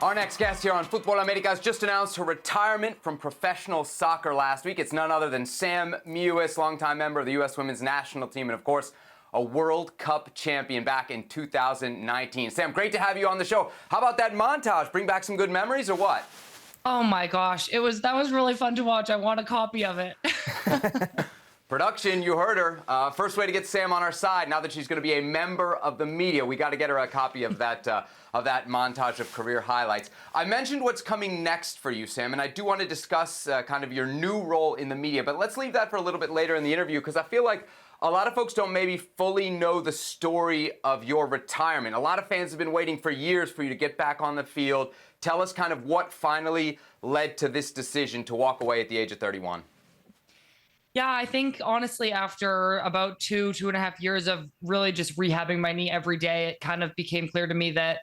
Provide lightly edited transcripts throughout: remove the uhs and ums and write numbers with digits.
Our next guest here on Futbol America has just announced her retirement from professional soccer last week. It's none other than Sam Mewis, longtime member of the U.S. women's national team and, of course, a World Cup champion back in 2019. Sam, great to have you on the show. How about that montage? Bring back some good memories or what? Oh my gosh, that was really fun to watch. I want a copy of it. Production, you heard her. First way to get Sam on our side, now that she's going to be a member of the media, we got to get her a copy of that montage of career highlights. I mentioned what's coming next for you, Sam, and I do want to discuss kind of your new role in the media, but let's leave that for a little bit later in the interview because I feel like a lot of folks don't maybe fully know the story of your retirement. A lot of fans have been waiting for years for you to get back on the field. Tell us kind of what finally led to this decision to walk away at the age of 31. Yeah, I think honestly, after about 2.5 years of really just rehabbing my knee every day, it kind of became clear to me that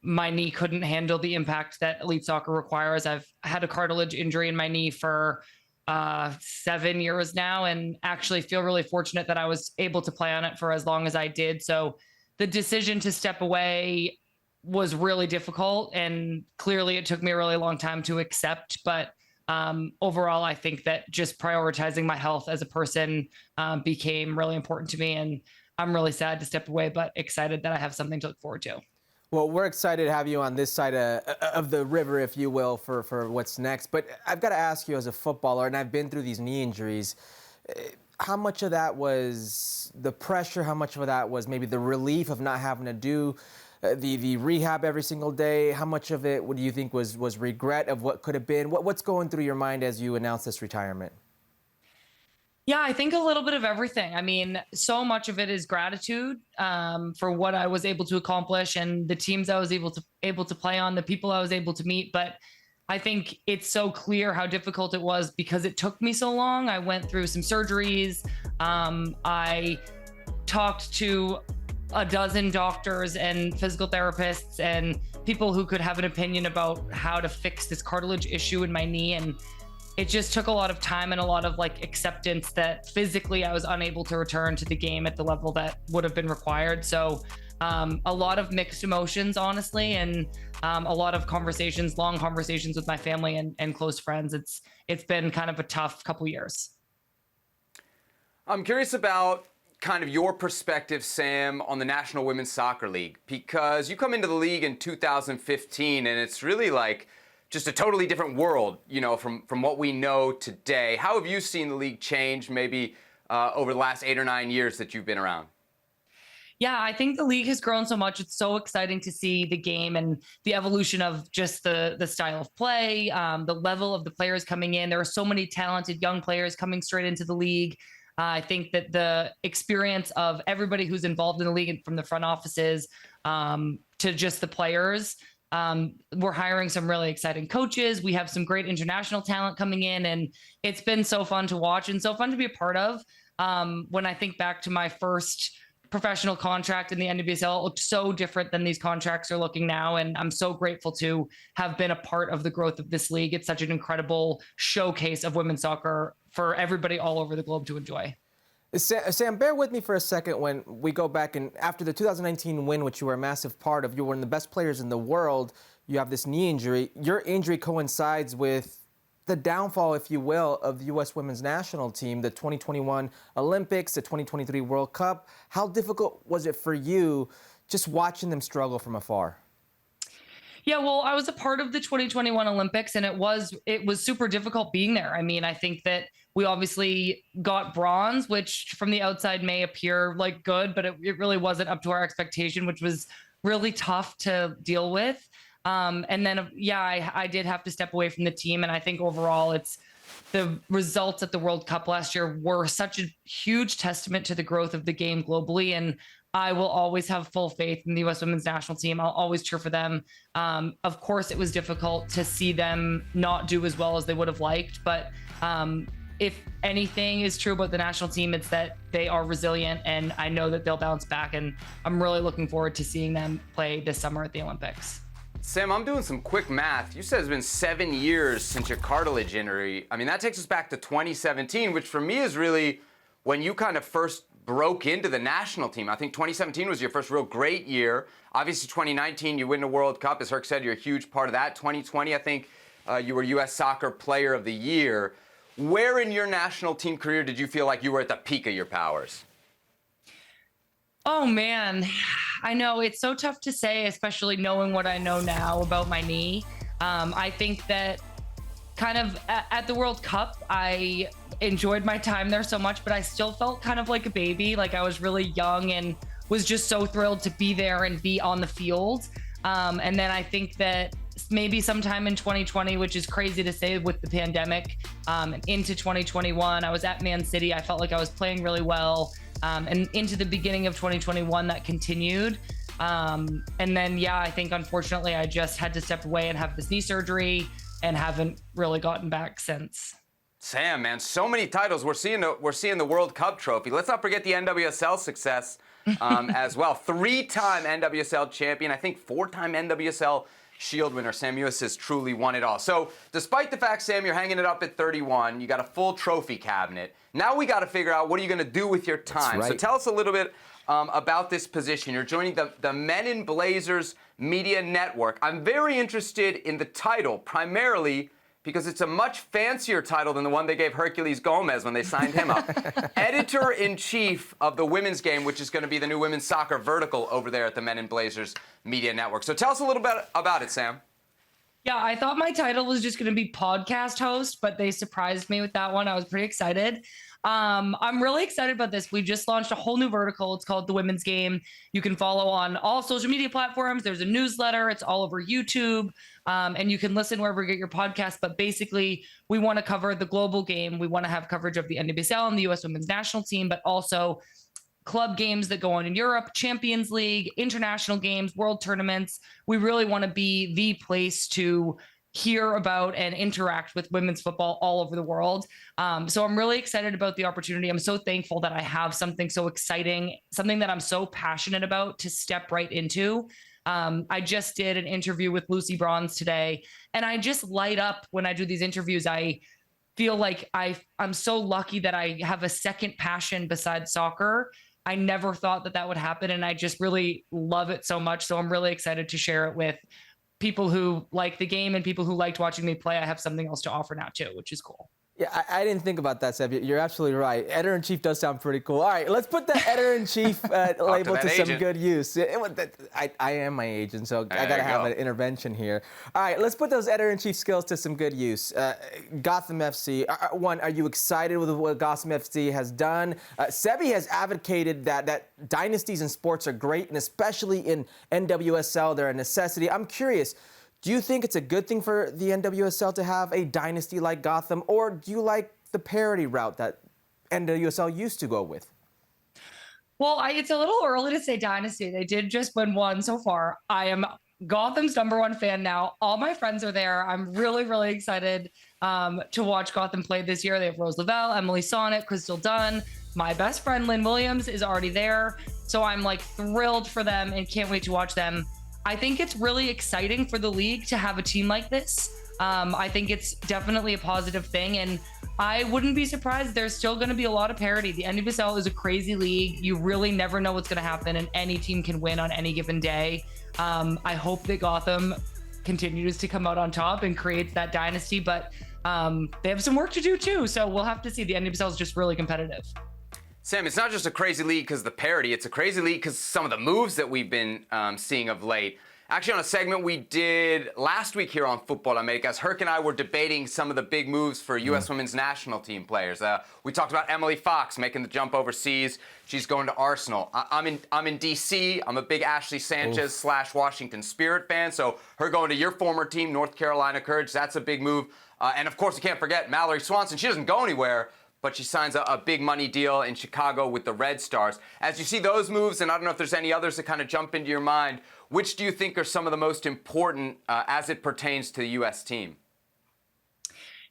my knee couldn't handle the impact that elite soccer requires. I've had a cartilage injury in my knee for 7 years now, and actually feel really fortunate that I was able to play on it for as long as I did. So the decision to step away was really difficult, and clearly it took me a really long time to accept. But overall, I think that just prioritizing my health as a person became really important to me, and I'm really sad to step away, but excited that I have something to look forward to. Well, we're excited to have you on this side of the river, if you will, for what's next. But I've got to ask you, as a footballer, and I've been through these knee injuries, how much of that was the pressure? How much of that was maybe the relief of not having to do the rehab every single day? How much of it, what do you think, was regret of what could have been? What's going through your mind as you announce this retirement? Yeah, I think a little bit of everything. I mean, so much of it is gratitude for what I was able to accomplish and the teams I was able to play on, the people I was able to meet. But I think it's so clear how difficult it was because it took me so long. I went through some surgeries. I talked to a dozen doctors and physical therapists and people who could have an opinion about how to fix this cartilage issue in my knee. And it just took a lot of time and a lot of acceptance that physically I was unable to return to the game at the level that would have been required. So a lot of mixed emotions, honestly, and a lot of conversations, long conversations with my family and close friends. It's been kind of a tough couple years. I'm curious about kind of your perspective, Sam, on the National Women's Soccer League, because you come into the league in 2015 and it's really just a totally different world, from what we know today. How have you seen the league change maybe over the last 8 or 9 years that you've been around? Yeah, I think the league has grown so much. It's so exciting to see the game and the evolution of just the style of play, the level of the players coming in. There are so many talented young players coming straight into the league. I think that the experience of everybody who's involved in the league, from the front offices to just the players, we're hiring some really exciting coaches. We have some great international talent coming in, and it's been so fun to watch and so fun to be a part of. When I think back to my first professional contract in the NWSL, it looked so different than these contracts are looking now. And I'm so grateful to have been a part of the growth of this league. It's such an incredible showcase of women's soccer for everybody all over the globe to enjoy. Sam, bear with me for a second when we go back, and after the 2019 win, which you were a massive part of, you were one of the best players in the world. You have this knee injury. Your injury coincides with the downfall, if you will, of the U.S. women's national team, the 2021 Olympics, the 2023 World Cup. How difficult was it for you just watching them struggle from afar? Yeah, well, I was a part of the 2021 Olympics, and it was super difficult being there. I mean, I think that we obviously got bronze, which from the outside may appear like good, but it really wasn't up to our expectation, which was really tough to deal with. And then, yeah, I did have to step away from the team. And I think overall, it's the results at the World Cup last year were such a huge testament to the growth of the game globally. And I will always have full faith in the U.S. women's national team. I'll always cheer for them. Of course, it was difficult to see them not do as well as they would have liked. But if anything is true about the national team, it's that they are resilient, and I know that they'll bounce back. And I'm really looking forward to seeing them play this summer at the Olympics. Sam, I'm doing some quick math. You said it's been 7 years since your cartilage injury. I mean, that takes us back to 2017, which for me is really when you kind of first broke into the national team. I think 2017 was your first real great year. Obviously, 2019, you win the World Cup. As Herc said, you're a huge part of that. 2020, I think you were U.S. Soccer Player of the Year. Where in your national team career did you feel like you were at the peak of your powers? Oh, man. I know it's so tough to say, especially knowing what I know now about my knee. I think that kind of at the World Cup, I enjoyed my time there so much, but I still felt kind of like a baby. Like I was really young and was just so thrilled to be there and be on the field. And then I think that maybe sometime in 2020, which is crazy to say with the pandemic, and into 2021, I was at Man City. I felt like I was playing really well. And into the beginning of 2021, that continued. And then, yeah, I think unfortunately I just had to step away and have this knee surgery and haven't really gotten back since. Sam, man, so many titles. We're seeing the World Cup trophy. Let's not forget the NWSL success as well. 3-time NWSL champion, I think 4-time NWSL Shield winner. Sam Mewis has truly won it all. So despite the fact, Sam, you're hanging it up at 31, you got a full trophy cabinet. Now we got to figure out what are you going to do with your time. Right. So tell us a little bit about this position. You're joining the Men in Blazers Media Network. I'm very interested in the title, primarily because it's a much fancier title than the one they gave Herculez Gomez when they signed him up. Editor-in-Chief of the Women's Game, which is going to be the new women's soccer vertical over there at the Men in Blazers Media Network. So tell us a little bit about it, Sam. Yeah, I thought my title was just going to be podcast host, but they surprised me with that one. I was pretty excited. I'm really excited about this. We just launched a whole new vertical. It's called The Women's Game. You can follow on all social media platforms. There's a newsletter. It's all over YouTube. And you can listen wherever you get your podcast. But basically, we want to cover the global game. We want to have coverage of the NWSL and the U.S. Women's National Team, but also club games that go on in Europe, Champions League, international games, world tournaments. We really want to be the place to hear about and interact with women's football all over the world. So I'm really excited about the opportunity. I'm so thankful that I have something so exciting, something that I'm so passionate about to step right into. I just did an interview with Lucy Bronze today, and I just light up when I do these interviews. I feel like I'm so lucky that I have a second passion besides soccer. I never thought that would happen, and I just really love it so much. So I'm really excited to share it with people who like the game and people who liked watching me play. I have something else to offer now too, which is cool. Yeah, I didn't think about that, Seb. You're absolutely right. Editor-in-Chief does sound pretty cool. All right, let's put the editor-in-chief label to some good use. I am my agent, so I got to have an intervention here. All right, let's put those editor-in-chief skills to some good use. Gotham FC, one, are you excited with what Gotham FC has done? Sebi has advocated that dynasties in sports are great, and especially in NWSL, they're a necessity. I'm curious, do you think it's a good thing for the NWSL to have a dynasty like Gotham, or do you like the parity route that NWSL used to go with? Well, it's a little early to say dynasty. They did just win one so far. I am Gotham's #1 fan now. All my friends are there. I'm really, really excited to watch Gotham play this year. They have Rose Lavelle, Emily Sonnet, Crystal Dunn. My best friend, Lynn Williams, is already there. So I'm like thrilled for them and can't wait to watch them. I think it's really exciting for the league to have a team like this. I think it's definitely a positive thing, and I wouldn't be surprised. There's still going to be a lot of parity. The NWSL is a crazy league. You really never know what's going to happen, and any team can win on any given day. I hope that Gotham continues to come out on top and creates that dynasty, but they have some work to do too, so we'll have to see. The NWSL is just really competitive. Sam, it's not just a crazy league because of the parity. It's a crazy league because some of the moves that we've been seeing of late. Actually, on a segment we did last week here on Futbol Americas, Herc and I were debating some of the big moves for U.S. Women's National Team players. We talked about Emily Fox making the jump overseas. She's going to Arsenal. I'm in D.C. I'm a big Ashley Sanchez / Washington Spirit fan, so her going to your former team, North Carolina Courage, that's a big move. And, of course, you can't forget Mallory Swanson. She doesn't go anywhere, but she signs a big money deal in Chicago with the Red Stars. As you see those moves, and I don't know if there's any others that kind of jump into your mind, which do you think are some of the most important as it pertains to the U.S. team?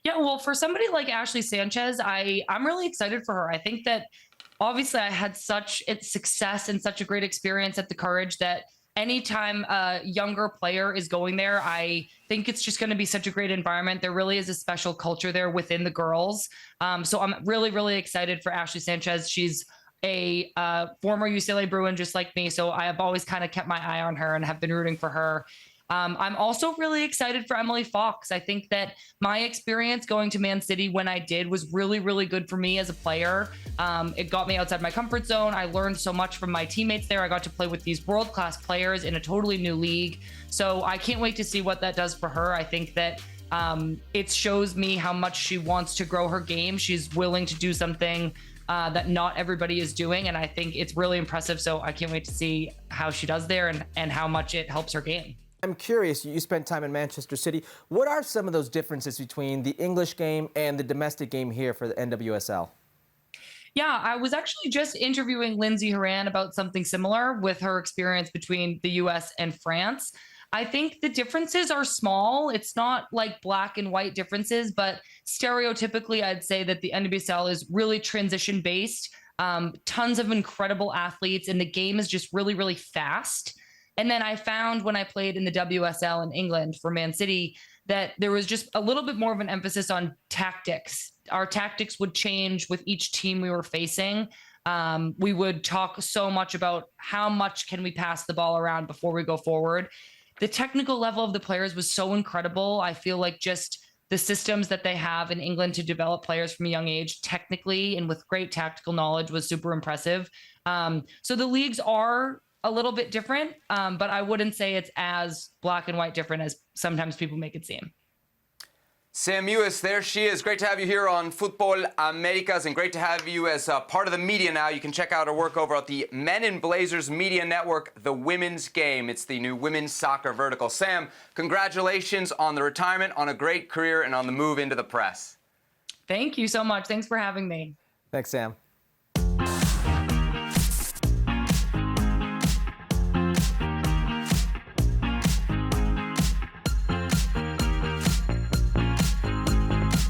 Yeah, well, for somebody like Ashley Sanchez, I'm really excited for her. I think that obviously I had such success and such a great experience at the Courage that anytime a younger player is going there, I think it's just going to be such a great environment. There really is a special culture there within the girls. So I'm really, really excited for Ashley Sanchez. She's a former UCLA Bruin just like me, so I have always kind of kept my eye on her and have been rooting for her. I'm also really excited for Emily Fox. I think that my experience going to Man City when I did was really, really good for me as a player. It got me outside my comfort zone. I learned so much from my teammates there. I got to play with these world-class players in a totally new league. So I can't wait to see what that does for her. I think that it shows me how much she wants to grow her game. She's willing to do something that not everybody is doing. And I think it's really impressive. So I can't wait to see how she does there and how much it helps her game. I'm curious, you spent time in Manchester City. What are some of those differences between the English game and the domestic game here for the NWSL? Yeah, I was actually just interviewing Lindsay Horan about something similar with her experience between the US and France. I think the differences are small. It's not like black and white differences, but stereotypically, I'd say that the NWSL is really transition based. Tons of incredible athletes, and the game is just really, really fast. And then I found when I played in the WSL in England for Man City that there was just a little bit more of an emphasis on tactics. Our tactics would change with each team we were facing. We would talk so much about how much can we pass the ball around before we go forward. The technical level of the players was so incredible. I feel like just the systems that they have in England to develop players from a young age, technically and with great tactical knowledge, was super impressive. So the leagues are a little bit different, but I wouldn't say it's as black and white different as sometimes people make it seem. Sam Mewis, there she is. Great to have you here on Futbol Americas, and great to have you as part of the media now. You can check out her work over at the Men in Blazers Media Network, The Women's Game. It's the new women's soccer vertical. Sam, congratulations on the retirement, on a great career, and on the move into the press. Thank you so much. Thanks for having me. Thanks, Sam.